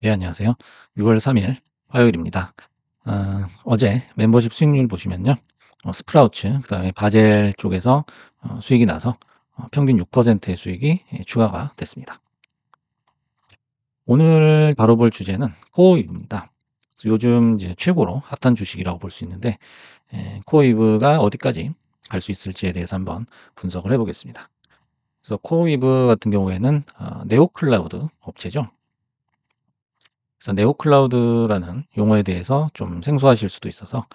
네, 안녕하세요. 6월 3일 화요일입니다. 어제 멤버십 수익률 보시면요. 스프라우츠, 그다음에 바젤 쪽에서 수익이 나서 평균 6%의 수익이 추가가 됐습니다. 오늘 다뤄볼 주제는 코어이브입니다. 요즘 이제 최고로 핫한 주식이라고 볼 수 있는데, 코어이브가 어디까지 갈 수 있을지에 대해서 한번 분석을 해보겠습니다. 그래서 코어이브 같은 경우에는 네오클라우드 업체죠. 그래서 네오클라우드라는 용어에 대해서 좀 생소하실 수도 있어서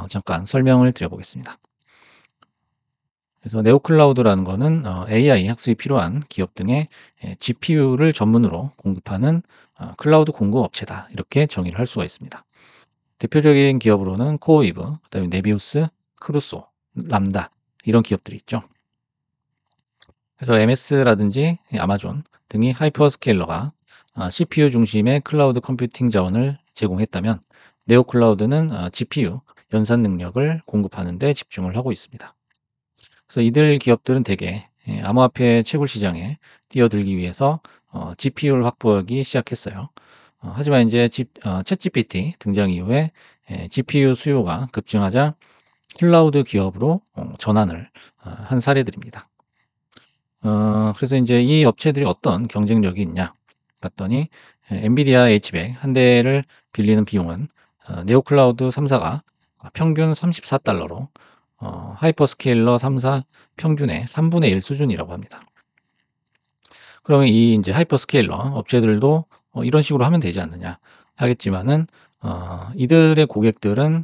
잠깐 설명을 드려보겠습니다. 그래서 네오클라우드라는 거는 AI 학습이 필요한 기업 등의 GPU를 전문으로 공급하는 클라우드 공급 업체다. 이렇게 정의를 할 수가 있습니다. 대표적인 기업으로는 코어이브, 그다음에 네비우스, 크루소, 람다 이런 기업들이 있죠. 그래서 MS라든지 아마존 등이 하이퍼스케일러가 CPU 중심의 클라우드 컴퓨팅 자원을 제공했다면 네오클라우드는 GPU 연산 능력을 공급하는 데 집중을 하고 있습니다. 그래서 이들 기업들은 대개 암호화폐 채굴 시장에 뛰어들기 위해서 GPU를 확보하기 시작했어요. 하지만 이제 챗GPT 등장 이후에 GPU 수요가 급증하자 클라우드 기업으로 전환을 한 사례들입니다. 그래서 이제 이 업체들이 어떤 경쟁력이 있냐 봤더니 엔비디아 H백 한 대를 빌리는 비용은 네오클라우드 3사가 평균 $34로 하이퍼스케일러 3사 평균의 3분의 1 수준이라고 합니다. 그러면 이 이제 하이퍼스케일러 업체들도 이런 식으로 하면 되지 않느냐 하겠지만은 이들의 고객들은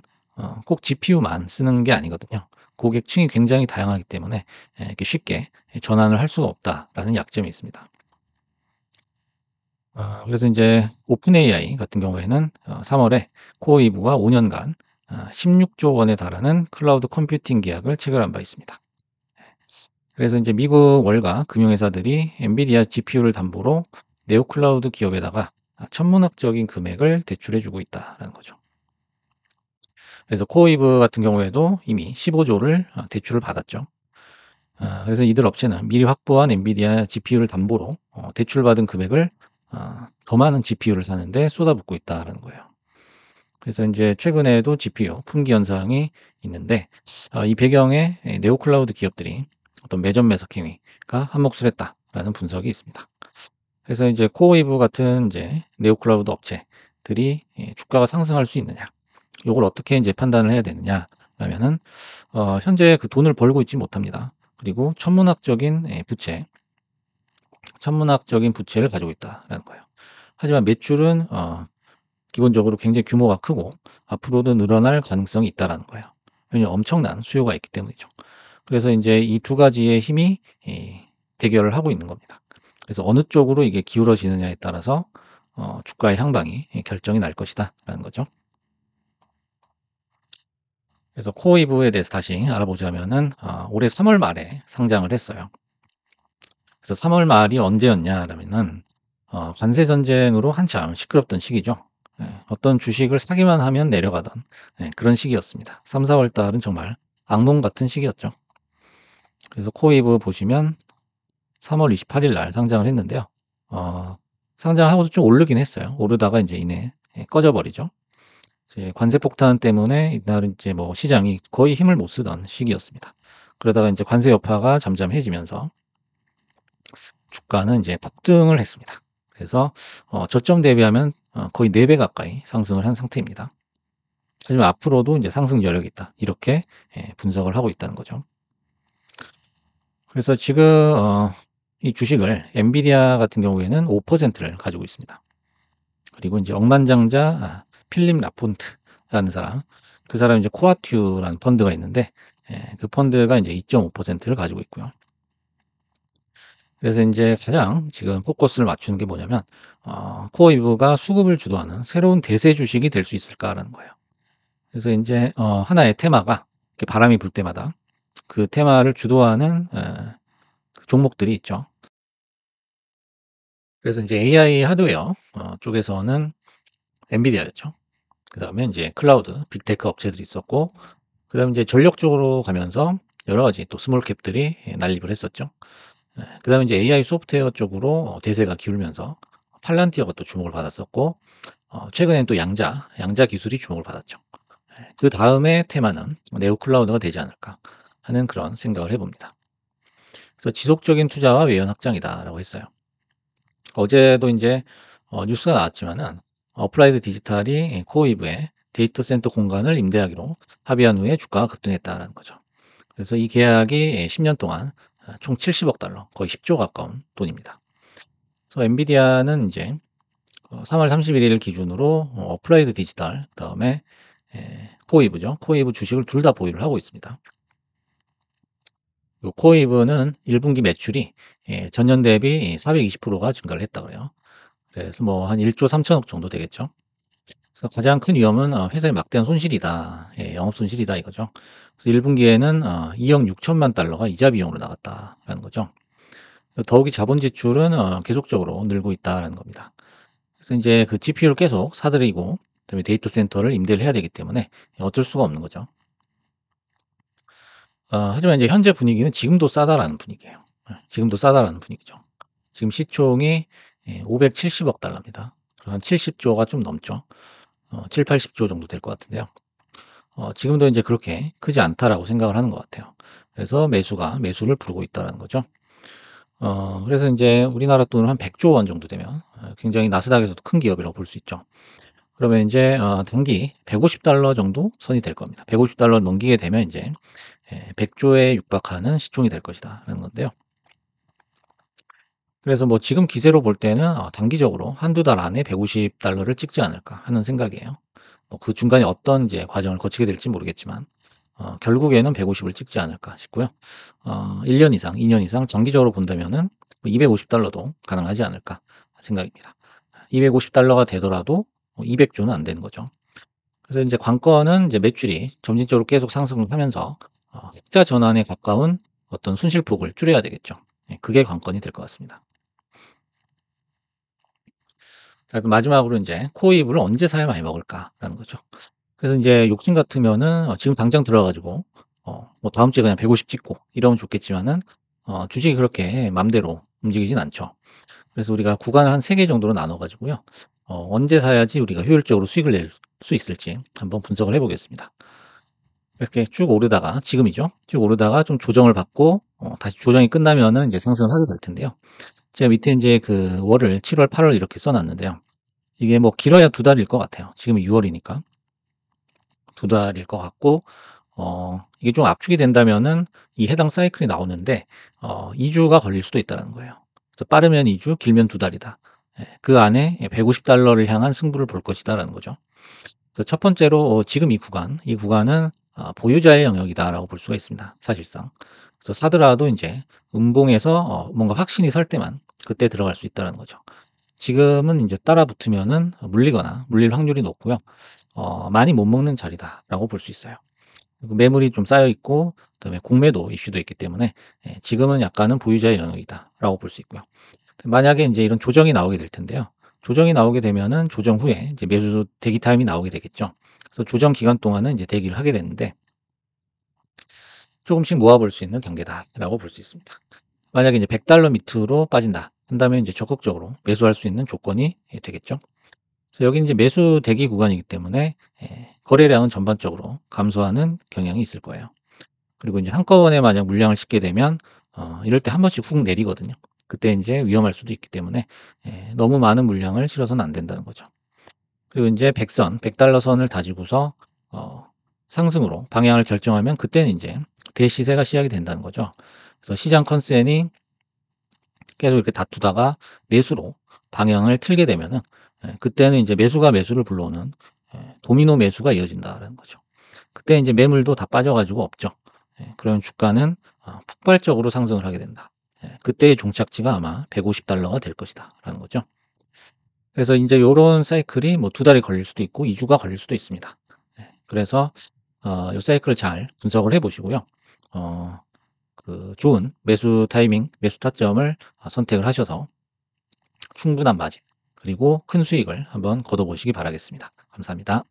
꼭 GPU만 쓰는 게 아니거든요. 고객층이 굉장히 다양하기 때문에 이렇게 쉽게 전환을 할 수가 없다라는 약점이 있습니다. 그래서 이제 오픈 AI 같은 경우에는 3월에 코어이브와 5년간 16조 원에 달하는 클라우드 컴퓨팅 계약을 체결한 바 있습니다. 그래서 이제 미국 월가 금융회사들이 엔비디아 GPU를 담보로 네오클라우드 기업에다가 천문학적인 금액을 대출해 주고 있다라는 거죠. 그래서 코어이브 같은 경우에도 이미 15조를 대출을 받았죠. 그래서 이들 업체는 미리 확보한 엔비디아 GPU를 담보로 대출받은 금액을 더 많은 GPU를 사는데 쏟아붓고 있다라는 거예요. 그래서 이제 최근에도 GPU 품귀 현상이 있는데 이 배경에 네오클라우드 기업들이 어떤 매점 매석 행위가 한몫을 했다라는 분석이 있습니다. 그래서 이제 코어웨이브 같은 이제 네오클라우드 업체들이 주가가 상승할 수 있느냐, 요걸 어떻게 이제 판단을 해야 되느냐라면은 현재 그 돈을 벌고 있지 못합니다. 그리고 천문학적인 부채를 가지고 있다라는 거예요. 하지만 매출은 기본적으로 굉장히 규모가 크고 앞으로도 늘어날 가능성이 있다라는 거예요. 왜냐하면 엄청난 수요가 있기 때문이죠. 그래서 이제 이 두 가지의 힘이 대결을 하고 있는 겁니다. 그래서 어느 쪽으로 이게 기울어지느냐에 따라서 주가의 향방이 결정이 날 것이다라는 거죠. 그래서 코어이브에 대해서 다시 알아보자면은 올해 3월 말에 상장을 했어요. 그래서 3월 말이 언제였냐라면은 관세 전쟁으로 한참 시끄럽던 시기죠. 어떤 주식을 사기만 하면 내려가던 그런 시기였습니다. 3, 4월 달은 정말 악몽 같은 시기였죠. 그래서 코이브 보시면 3월 28일 날 상장을 했는데요. 어, 상장하고도 좀 오르긴 했어요. 오르다가 이제 이내 꺼져 버리죠. 이제 관세 폭탄 때문에 이날은 이제 뭐 시장이 거의 힘을 못 쓰던 시기였습니다. 그러다가 이제 관세 여파가 잠잠해지면서 주가는 이제 폭등을 했습니다. 그래서 저점 대비하면 거의 4배 가까이 상승을 한 상태입니다. 하지만 앞으로도 이제 상승 여력이 있다. 이렇게 분석을 하고 있다는 거죠. 그래서 지금 이 주식을 엔비디아 같은 경우에는 5%를 가지고 있습니다. 그리고 이제 억만장자 필립 라폰트라는 사람, 그 사람이 이제 코아튜라는 펀드가 있는데 그 펀드가 이제 2.5%를 가지고 있고요. 그래서 이제 가장 지금 포커스를 맞추는 게 뭐냐면 코어이브가 수급을 주도하는 새로운 대세 주식이 될 수 있을까라는 거예요. 그래서 이제 하나의 테마가 이렇게 바람이 불 때마다 그 테마를 주도하는 그 종목들이 있죠. 그래서 이제 AI 하드웨어 쪽에서는 엔비디아였죠. 그다음에 이제 클라우드, 빅테크 업체들이 있었고, 그다음에 이제 전력 쪽으로 가면서 여러 가지 또 스몰 캡들이 난립을 했었죠. 그다음에 이제 AI 소프트웨어 쪽으로 대세가 기울면서 팔란티어가 또 주목을 받았었고, 최근엔 또 양자 기술이 주목을 받았죠. 그 다음에 테마는 네오 클라우드가 되지 않을까 하는 그런 생각을 해봅니다. 그래서 지속적인 투자와 외연 확장이다라고 했어요. 어제도 이제 뉴스가 나왔지만은 어플라이드 디지털이 코어이브에 데이터 센터 공간을 임대하기로 합의한 후에 주가가 급등했다라는 거죠. 그래서 이 계약이 10년 동안 총 70억 달러, 거의 10조 가까운 돈입니다. 그래서 엔비디아는 이제 3월 31일 기준으로 어플라이드 디지털, 그다음에 코어이브죠. 코어이브 주식을 둘 다 보유를 하고 있습니다. 코어이브는 1분기 매출이 전년 대비 420%가 증가를 했다고 그래요. 그래서 뭐 한 1조 3천억 정도 되겠죠. 그래서 가장 큰 위험은 회사의 막대한 손실이다. 영업 손실이다 이거죠. 그래서 1분기에는 2억 6천만 달러가 이자 비용으로 나갔다라는 거죠. 더욱이 자본 지출은 계속적으로 늘고 있다라는 겁니다. 그래서 이제 그 GPU를 계속 사들이고 그다음에 데이터 센터를 임대를 해야 되기 때문에 어쩔 수가 없는 거죠. 하지만 이제 현재 분위기는 지금도 싸다라는 분위기예요. 지금도 싸다라는 분위기죠. 지금 시총이 570억 달러입니다. 한 70조가 좀 넘죠. 7, 80조 정도 될 것 같은데요. 지금도 이제 그렇게 크지 않다라고 생각을 하는 것 같아요. 그래서 매수가 매수를 부르고 있다는 거죠. 그래서 이제 우리나라 돈으로 한 100조 원 정도 되면 굉장히 나스닥에서도 큰 기업이라고 볼 수 있죠. 그러면 이제 단기 150달러 정도 선이 될 겁니다. 150달러 넘기게 되면 이제 100조에 육박하는 시총이 될 것이다라는 건데요. 그래서 뭐 지금 기세로 볼 때는 단기적으로 한두 달 안에 150달러를 찍지 않을까 하는 생각이에요. 뭐 그 중간에 어떤 이제 과정을 거치게 될지 모르겠지만 결국에는 150을 찍지 않을까 싶고요. 1년 이상, 2년 이상 장기적으로 본다면은 250달러도 가능하지 않을까 생각입니다. 250달러가 되더라도 200조는 안 되는 거죠. 그래서 이제 관건은 이제 매출이 점진적으로 계속 상승을 하면서 흑자 전환에 가까운 어떤 손실폭을 줄여야 되겠죠. 그게 관건이 될 것 같습니다. 자, 그럼 마지막으로 이제 코입을 언제 사야 많이 먹을까라는 거죠. 그래서 이제 욕심 같으면은 지금 당장 들어가지고 뭐 다음 주에 그냥 150 찍고 이러면 좋겠지만은 주식이 그렇게 맘대로 움직이진 않죠. 그래서 우리가 구간을 한 3개 정도로 나눠 가지고요. 언제 사야지 우리가 효율적으로 수익을 낼 수 있을지 한번 분석을 해 보겠습니다. 이렇게 쭉 오르다가 지금이죠. 쭉 오르다가 좀 조정을 받고 다시 조정이 끝나면은 이제 상승을 하게 될 텐데요. 제가 밑에 이제 그 월을 7월, 8월 이렇게 써 놨는데요. 이게 뭐 길어야 2달일 것 같아요. 지금이 6월이니까 2달일 것 같고 이게 좀 압축이 된다면은 이 해당 사이클이 나오는데 2주가 걸릴 수도 있다는 거예요. 그래서 빠르면 2주, 길면 2달이다. 그 안에 150달러를 향한 승부를 볼 것이다라는 거죠. 그래서 첫 번째로 지금 이 구간은 보유자의 영역이다라고 볼 수가 있습니다. 사실상. 그래서 사더라도 이제 음봉에서 뭔가 확신이 설 때만 그때 들어갈 수 있다는 거죠. 지금은 이제 따라 붙으면은 물리거나 물릴 확률이 높고요. 많이 못 먹는 자리다라고 볼 수 있어요. 그리고 매물이 좀 쌓여 있고 그다음에 공매도 이슈도 있기 때문에 지금은 약간은 보유자의 영역이다라고 볼 수 있고요. 만약에 이제 이런 조정이 나오게 될 텐데요. 조정이 나오게 되면은 조정 후에 이제 매수 대기 타임이 나오게 되겠죠. 그래서 조정 기간 동안은 이제 대기를 하게 되는데 조금씩 모아볼 수 있는 단계다라고 볼 수 있습니다. 만약에 이제 100달러 밑으로 빠진다 한다면 이제 적극적으로 매수할 수 있는 조건이 되겠죠. 그래서 여기 이제 매수 대기 구간이기 때문에 거래량은 전반적으로 감소하는 경향이 있을 거예요. 그리고 이제 한꺼번에 만약 물량을 싣게 되면 이럴 때 한 번씩 훅 내리거든요. 그때 이제 위험할 수도 있기 때문에 너무 많은 물량을 실어서는 안 된다는 거죠. 그리고 이제 100달러 선을 다지고서 상승으로 방향을 결정하면 그때는 이제 대시세가 시작이 된다는 거죠. 그래서 시장 컨센이 계속 이렇게 다투다가 매수로 방향을 틀게 되면은 그때는 이제 매수가 매수를 불러오는 도미노 매수가 이어진다라는 거죠. 그때 이제 매물도 다 빠져가지고 없죠. 그러면 주가는 폭발적으로 상승을 하게 된다. 그때의 종착지가 아마 150달러가 될 것이다라는 거죠. 그래서 이제 요런 사이클이 뭐 2달이 걸릴 수도 있고 2주가 걸릴 수도 있습니다. 그래서 요 사이클을 잘 분석을 해 보시고요. 그 좋은 매수 타이밍, 매수 타점을 선택을 하셔서 충분한 마진 그리고 큰 수익을 한번 거둬 보시기 바라겠습니다. 감사합니다.